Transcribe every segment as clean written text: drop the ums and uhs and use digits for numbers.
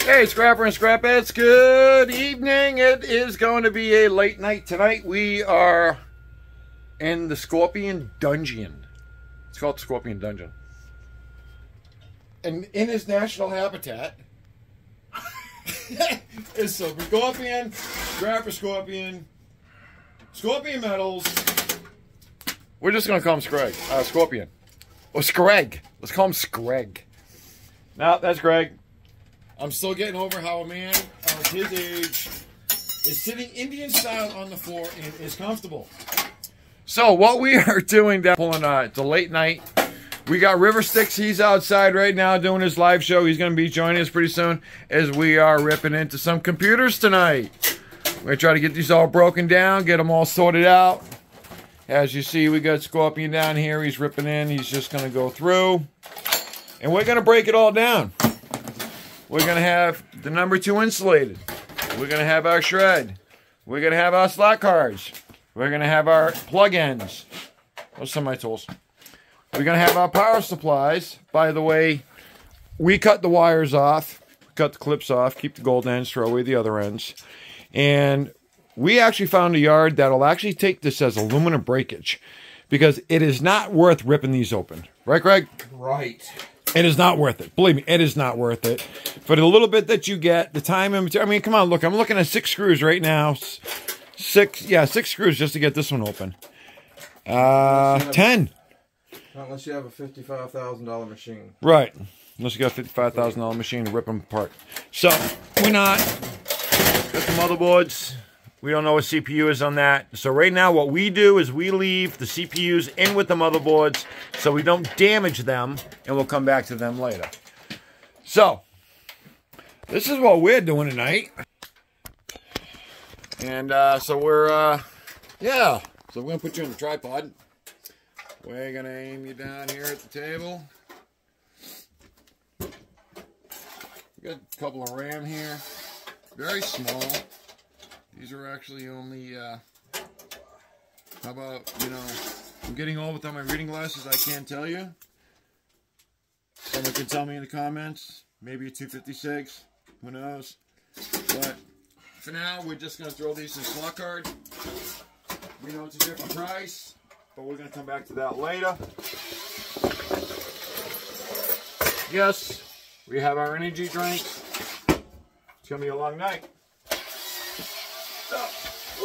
Hey, Scrapper and Scrapettes, good evening. It is going to be a late night tonight. We are in the Scorpion Dungeon. It's called the Scorpion Dungeon. And in his national habitat is Silver Scorpion, Scrapper Scorpion, Scorpion Metals. We're just going to call him Scorpion. Or Screg. Let's call him Screg. No, that's Greg. I'm still getting over how a man of his age is sitting Indian style on the floor and is comfortable. So what we are doing, it's a late night. We got River Styx. He's outside right now doing his live show. He's going to be joining us pretty soon as we are ripping into some computers tonight. We're going to try to get these all broken down, get them all sorted out. As you see, we got Scorpion down here. He's ripping in. He's just going to go through. And we're going to break it all down. We're going to have the number 2 insulated. We're going to have our shred. We're going to have our slot cards. We're going to have our plug-ins. Those are some of my tools. We're going to have our power supplies. By the way, we cut the wires off, cut the clips off, keep the gold ends, throw away the other ends. And we actually found a yard that'll actually take this as aluminum breakage because it is not worth ripping these open. Right, Greg? Right. It is not worth it. Believe me, it is not worth it. For the little bit that you get, the time and material. I mean, come on, look. I'm looking at 6 screws right now. 6 screws just to get this one open. 10. Unless you have a $55,000 machine. Right. Unless you got a $55,000 machine to rip them apart. So, we're not. Got the motherboards. We don't know what CPU is on that. So right now what we do is we leave the CPUs in with the motherboards so we don't damage them, and we'll come back to them later. So, this is what we're doing tonight. And so we're, so we're going to put you on the tripod. We're going to aim you down here at the table. We got a couple of RAM here. Very small. These are actually only, how about, I'm getting old without my reading glasses, I can't tell you. Someone can tell me in the comments. Maybe a 256. Who knows? But for now, we're just going to throw these in a slot card. We know it's a different price, but we're going to come back to that later. Yes, we have our energy drink. It's going to be a long night.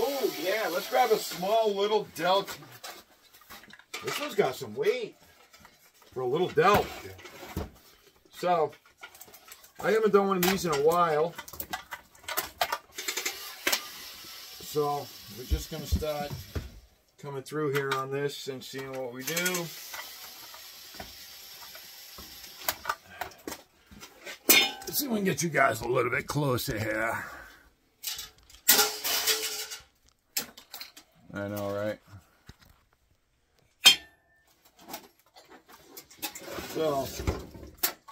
Oh, yeah, let's grab a small little Delt. This one's got some weight for a little Delt. So, I haven't done one of these in a while. So, we're just going to start coming through here on this and seeing what we do. Let's see if we can get you guys a little bit closer here. I know, right? So,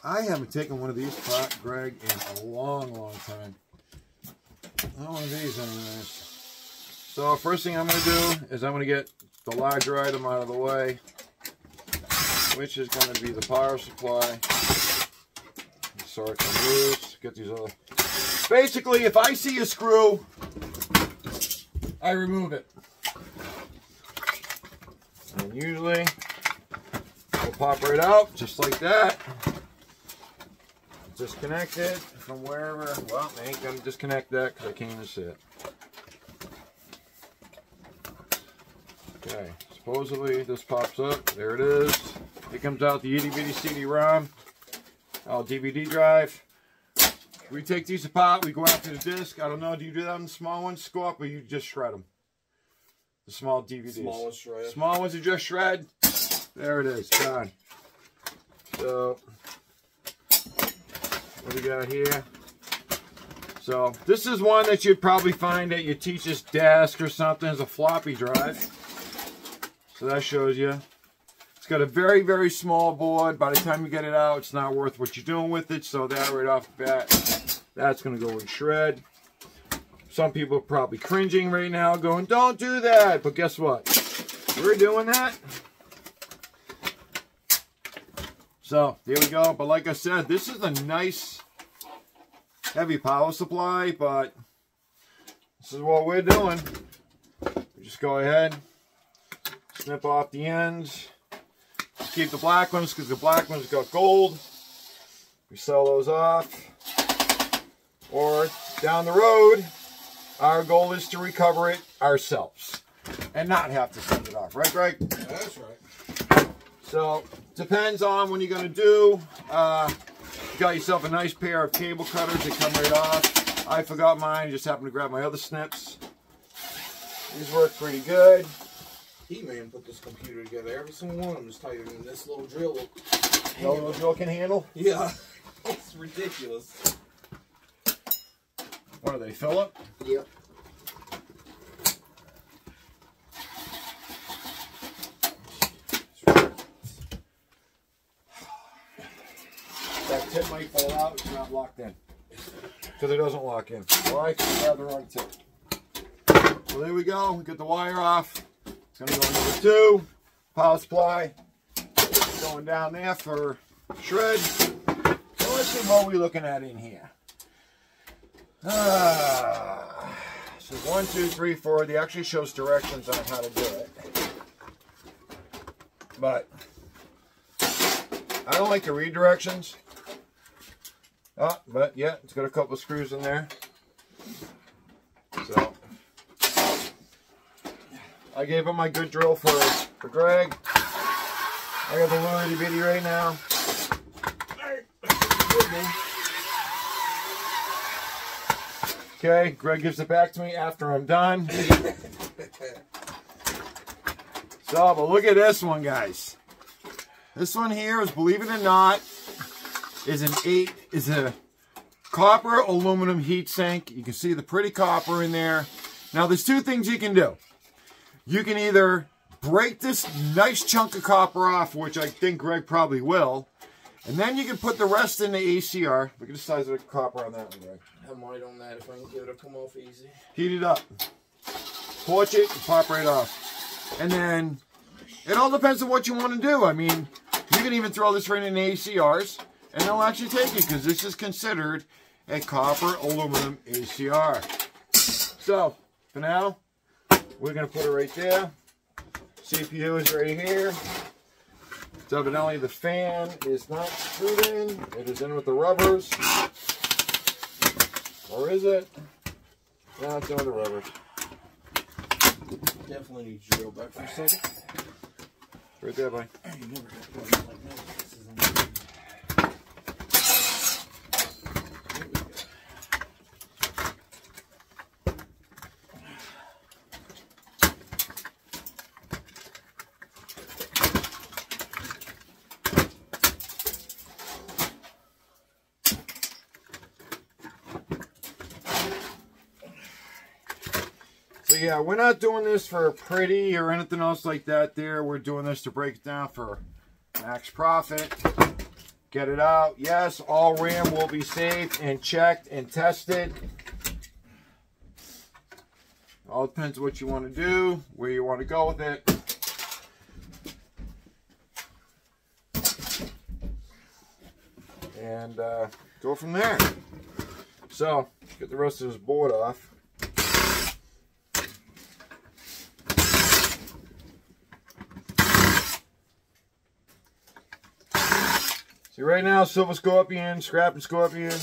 I haven't taken one of these apart, Greg, in a long, long time. Not one of these anyways. So, first thing I'm going to do is I'm going to get the larger item out of the way, which is going to be the power supply. So it can loose, get these other... Basically, if I see a screw, I remove it. And usually, we'll pop right out, just like that. Disconnect it from wherever. Well, I ain't gonna disconnect that because I can't even see it. Okay, supposedly this pops up. There it is. It comes out the itty bitty CD-ROM. DVD drive. We take these apart, we go after the disc. I don't know, do you do that on the small ones, Scorp, or you just shred them? The small DVDs. Small ones shred. Small ones you just shred. There it is, done. So, what do we got here? So, this is one that you'd probably find at your teacher's desk or something. It's a floppy drive. So that shows you. It's got a very, very small board. By the time you get it out, it's not worth what you're doing with it. So that right off the bat, that's going to go in shred. Some people are probably cringing right now going, don't do that. But guess what? We're doing that. So, there we go. But like I said, this is a nice heavy power supply, but this is what we're doing. We just go ahead, snip off the ends. Just keep the black ones because the black ones got gold. We sell those off. Or down the road, our goal is to recover it ourselves and not have to send it off. Right, Greg? Yeah, that's right. So, depends on when you're going to do. You got yourself a nice pair of cable cutters that come right off. I forgot mine. Just happened to grab my other snips. These work pretty good. He-Man put this computer together. Every single one of them is tighter than this little drill. No little drill can handle? Yeah. It's ridiculous. What are they, Philip? Yep. That tip might fall out. It's not locked in. Because it doesn't lock in. Why? Because I have the wrong tip. So there we go. We get the wire off. It's going to go number 2. Power supply. Going down there for shred. So let's see what we're looking at in here. So 1, 2, 3, 4. They actually shows directions on how to do it. But I don't like to read directions. But yeah, it's got a couple of screws in there. So I gave him my good drill for Greg. I got the little itty bitty right now. Okay, Greg gives it back to me after I'm done. So, but look at this one, guys. This one here is, believe it or not, is a copper aluminum heat sink. You can see the pretty copper in there. Now, there's 2 things you can do. You can either break this nice chunk of copper off, which I think Greg probably will, and then you can put the rest in the ACR. Look at the size of the copper on that one, Greg. I'm right on that. If I can get it to come off easy. Heat it up. Torch it and pop right off. And then, it all depends on what you want to do. I mean, you can even throw this right in the ACRs, and they'll actually take it, because this is considered a copper aluminum ACR. So, for now, we're going to put it right there. CPU is right here. So evidently the fan is not screwed in. It is in with the rubbers. Or is it? No, it's in with the rubbers. Definitely need to drill back for a second. Right there, buddy. You never got to put it like that. This is amazing. There we go. So yeah, we're not doing this for pretty or anything else like that there. We're doing this to break it down for max profit. Get it out. Yes, all RAM will be saved and checked and tested. All depends on what you want to do, where you want to go with it. And go from there. So, get the rest of this board off. See, right now, Silver Scorpion, Scrap and Scorpion,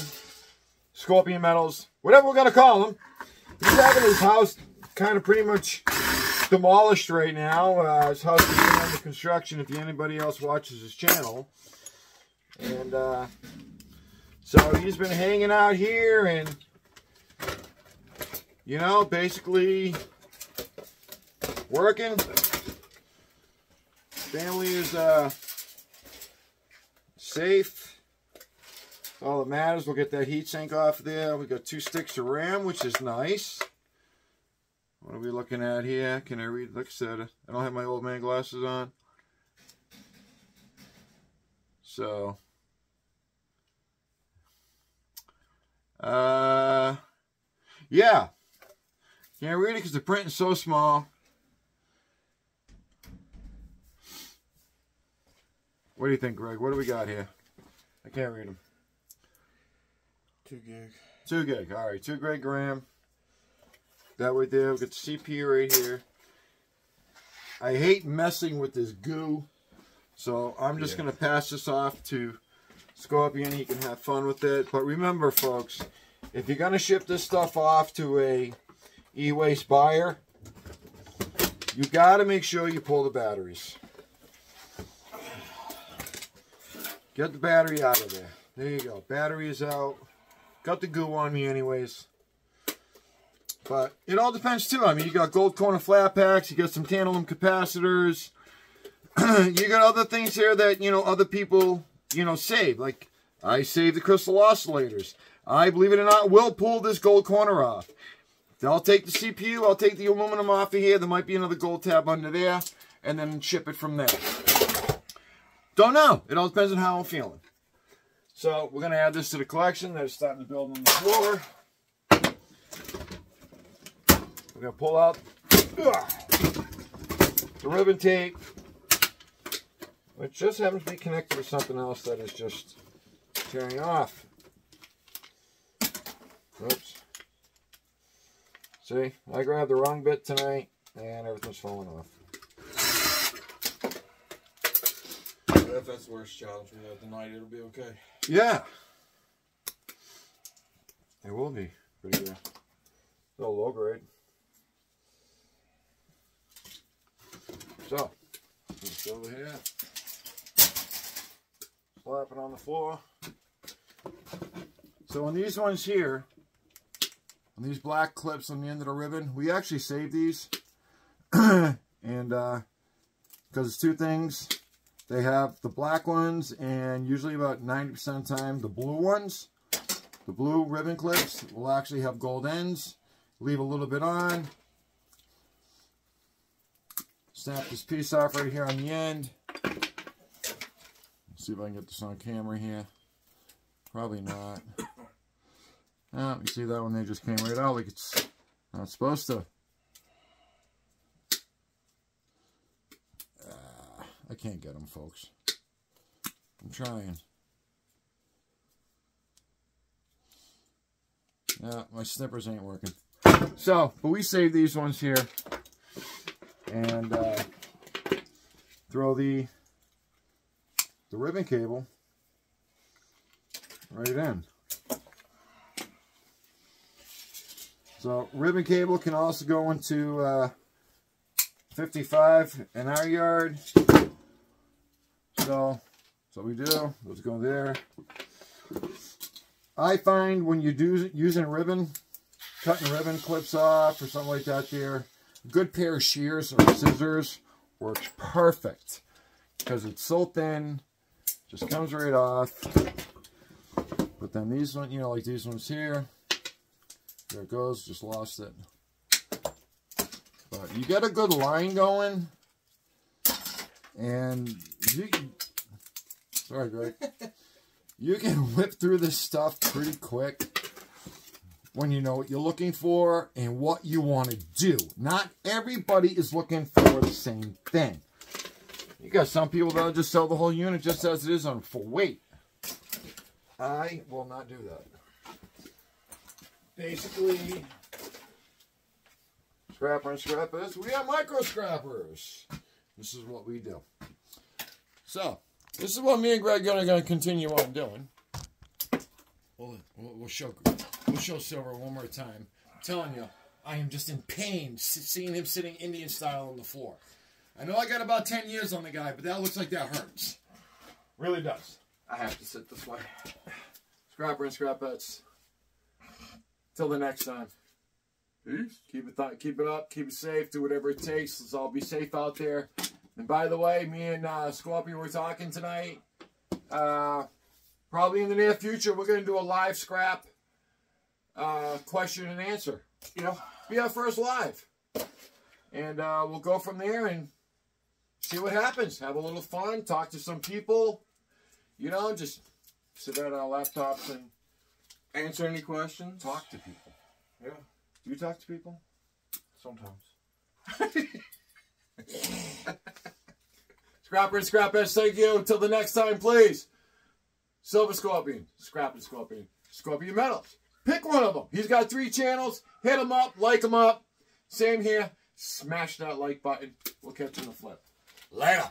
Scorpion Metals, whatever we're going to call them. He's having his house kind of pretty much demolished right now. His house is under construction if anybody else watches his channel. And so he's been hanging out here and, you know, basically working. Family is safe. All that matters. We'll get that heat sink off there. We got 2 sticks of RAM, which is nice. What are we looking at here? Can I read? Like I said, I don't have my old man glasses on. So, yeah. Can't read it because the print is so small. What do you think, Greg? What do we got here? I can't read them. 2 gig. 2 gig. All right, 2 gig RAM. That right there. We've got the CPU right here. I hate messing with this goo, so I'm just going to pass this off to Scorpion. He can have fun with it. But remember, folks, if you're going to ship this stuff off to a e-waste buyer, you got to make sure you pull the batteries. Get the battery out of there. There you go. Battery is out. Got the goo on me anyways. But it all depends too. I mean, you got gold corner flat packs. You got some tantalum capacitors. You got other things here that, you know, other people, you know, save. Like, I save the crystal oscillators. I, believe it or not, will pull this gold corner off. I'll take the CPU. I'll take the aluminum off of here. There might be another gold tab under there. And then ship it from there. Don't know. It all depends on how I'm feeling. So, we're going to add this to the collection that is starting to build on the floor. We're going to pull out the ribbon tape, which just happens to be connected to something else that is just tearing off. Oops. See, I grabbed the wrong bit tonight, and everything's falling off. If that's the worst challenge we have tonight, it'll be okay. Yeah. It will be pretty good. A little low grade. So, it's over here. Slap it on the floor. So on these ones here, on these black clips on the end of the ribbon, we actually save these. And because it's 2 things. They have the black ones and usually about 90% of the time the blue ones. The blue ribbon clips will actually have gold ends. Leave a little bit on. Snap this piece off right here on the end. Let's see if I can get this on camera here. Probably not. Oh, you see that one? They just came right out like it's not supposed to. I can't get them, folks. I'm trying. No, my snippers ain't working. So, but we save these ones here. And throw the ribbon cable right in. So ribbon cable can also go into 55 in our yard. So that's what we do. Let's go there. I find when you're using ribbon, cutting ribbon clips off or something like that there, a good pair of shears or scissors works perfect because it's so thin, just comes right off. But then these ones, you know, like these ones here, there it goes, just lost it. But you get a good line going, and you can, sorry Greg, you can whip through this stuff pretty quick when you know what you're looking for and what you want to do. Not everybody is looking for the same thing. You got some people that'll just sell the whole unit just as it is on full weight. I will not do that. Basically, scrapper and scrappers, we are micro scrappers. This is what we do. So, this is what me and Greg are going to continue on doing. We'll show Silver one more time. I'm telling you, I am just in pain seeing him sitting Indian style on the floor. I know I got about 10 years on the guy, but that looks like that hurts. Really does. I have to sit this way. Scrapper and scrapettes. Till the next time. Peace. Keep it up, keep it safe, do whatever it takes. Let's all be safe out there. And by the way, me and Scorpion were talking tonight. Probably in the near future, we're going to do a live scrap question and answer. You know, be our first live. And we'll go from there and see what happens. Have a little fun, talk to some people. You know, just sit at our laptops and answer any questions. Talk to people. Yeah. Do you talk to people? Sometimes. Scrapper and scrappers, thank you. Until the next time, please. Silver Scorpion, Scrap and Scorpion, Scorpion Metals. Pick one of them. He's got 3 channels. Hit him up. Like him up. Same here. Smash that like button. We'll catch you in the flip. Later.